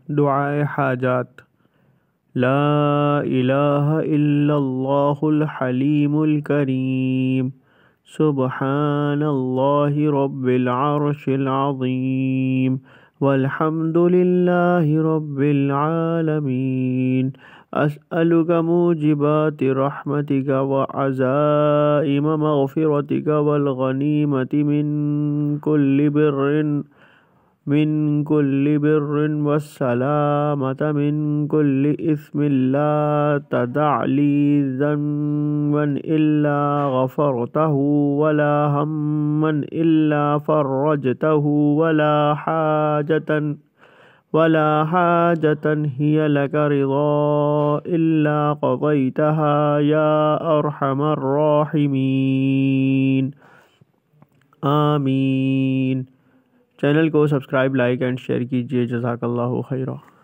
دعائے حاجات۔ لا الہ الا اللہ الحلیم الکریم، سبحان اللہ رب العرش العظیم، والحمد للہ رب العالمین، اسألک موجبات رحمتک وعزائم مغفرتک والغنیمت من كل بر والسلامة من كل إثم، لا تدع لي ذنبا إلا غفرته ولا هما إلا فرجته ولا حاجة هي لك رضا إلا قضيتها يا أرحم الراحمين، آمین۔ چینل کو سبسکرائب، لائک اینڈ شیئر کیجیے۔ جزاک اللہ خیرہ۔